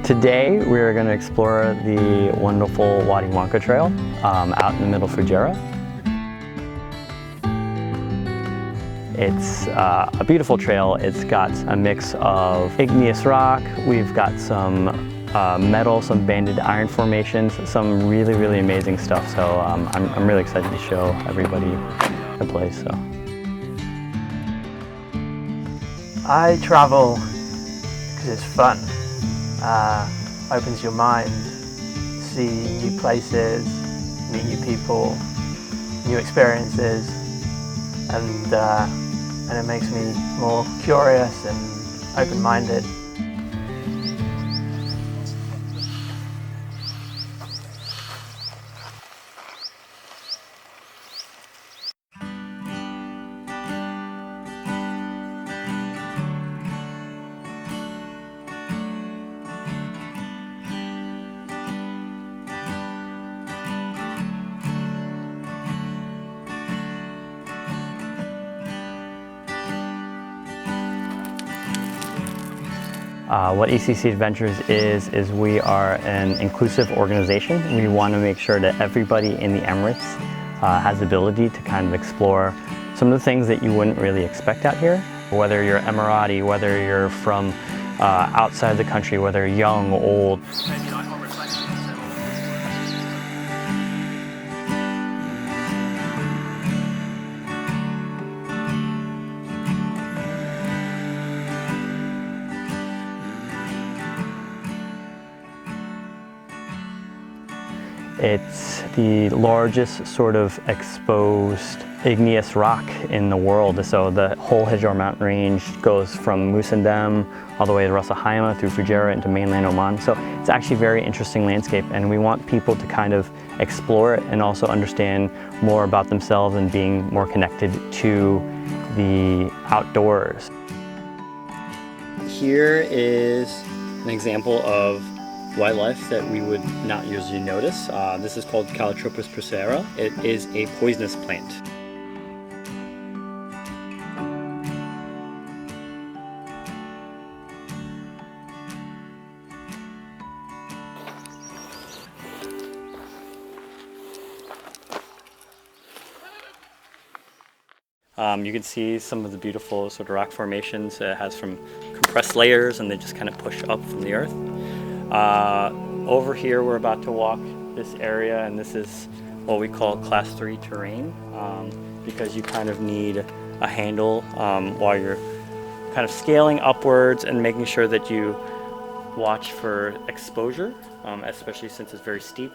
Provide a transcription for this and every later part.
Today we're going to explore the wonderful Wadi Wanka Trail out in the middle of Fujairah. It's a beautiful trail. It's got a mix of igneous rock, we've got some metal, some banded iron formations, some really amazing stuff. So I'm really excited to show everybody the place. So I travel because it's fun. Opens your mind, see new places, meet new people, new experiences, and it makes me more curious and open-minded. What ECC Adventures is we are an inclusive organization. We want to make sure that everybody in the Emirates has the ability to kind of explore some of the things that you wouldn't really expect out here. Whether you're Emirati, whether you're from outside the country, whether young, old. It's the largest sort of exposed igneous rock in the world. So the whole Fujairah mountain range goes from Musandam all the way to Ras Al Khaimah through Fujairah into mainland Oman. So it's actually a very interesting landscape, and we want people to kind of explore it and also understand more about themselves and being more connected to the outdoors. Here is an example of wildlife that we would not usually notice. This is called Calotropis procera. It is a poisonous plant. You can see some of the beautiful sort of rock formations. It has some compressed layers and they just kind of push up from the earth. Over here we're about to walk this area, and this is what we call class 3 terrain, because you kind of need a handle while you're kind of scaling upwards and making sure that you watch for exposure, especially since it's very steep.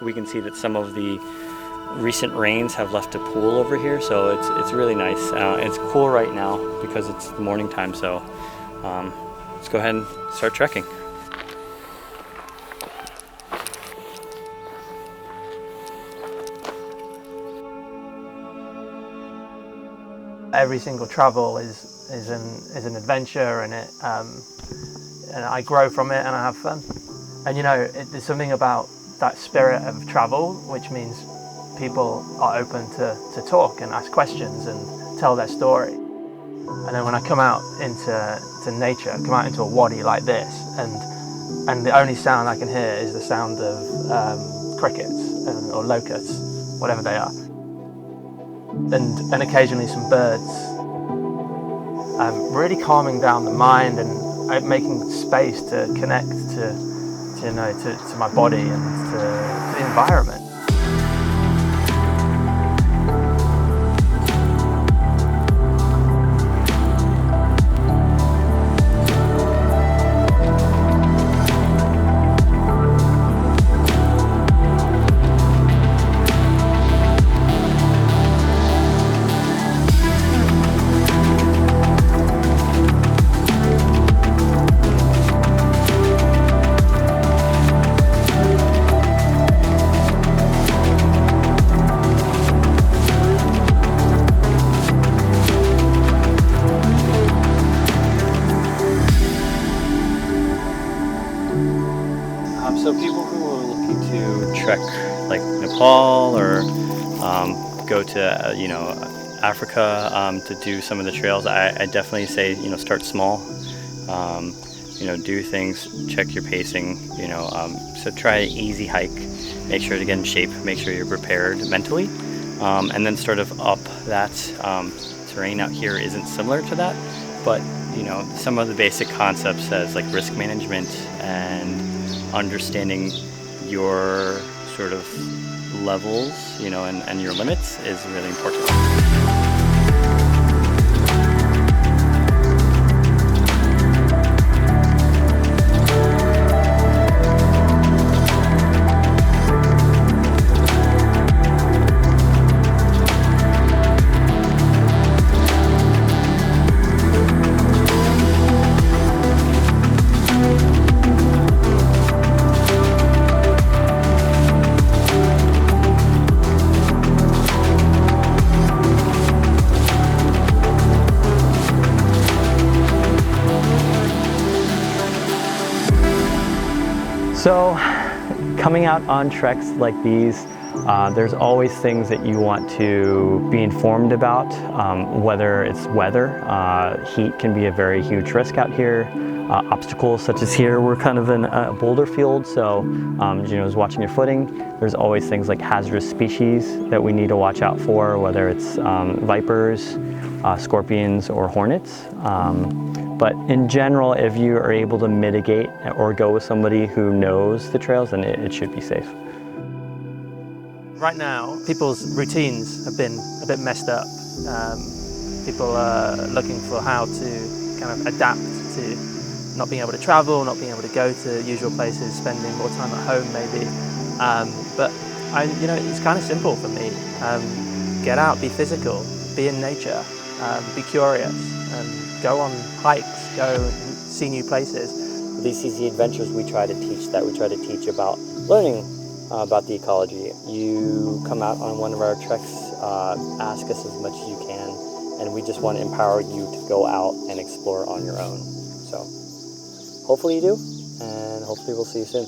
We can see that some of the recent rains have left a pool over here, so it's really nice. It's cool right now because it's the morning time, so let's go ahead and start trekking. Every single travel is an adventure, and and I grow from it and I have fun. And you know, there's something about that spirit of travel which means people are open to talk and ask questions and tell their story. And then when I come out into nature, come out into a wadi like this, and the only sound I can hear is the sound of crickets or locusts, whatever they are. And occasionally some birds, really calming down the mind and making space to connect to my body and to the environment. So people who are looking to trek like Nepal or go to Africa to do some of the trails, I definitely say start small. do things, check your pacing, so try an easy hike, make sure to get in shape, make sure you're prepared mentally, and then sort of up that terrain out here isn't similar to that, but some of the basic concepts as like risk management and understanding your sort of levels, and your limits is really important. So coming out on treks like these, there's always things that you want to be informed about, whether it's weather. Heat can be a very huge risk out here. Obstacles such as here, we're kind of in a boulder field, so is watching your footing. There's always things like hazardous species that we need to watch out for, whether it's vipers, scorpions, or hornets. But in general, if you are able to mitigate or go with somebody who knows the trails, then it should be safe. Right now, people's routines have been a bit messed up. People are looking for how to kind of adapt to not being able to travel, not being able to go to usual places, spending more time at home maybe. But it's kind of simple for me. Get out, be physical, be in nature, be curious, and go on hikes, go and see new places. With ECC Adventures, we try to teach that. We try to teach about learning about the ecology. You come out on one of our treks, ask us as much as you can, and we just want to empower you to go out and explore on your own. So hopefully you do, and hopefully we'll see you soon.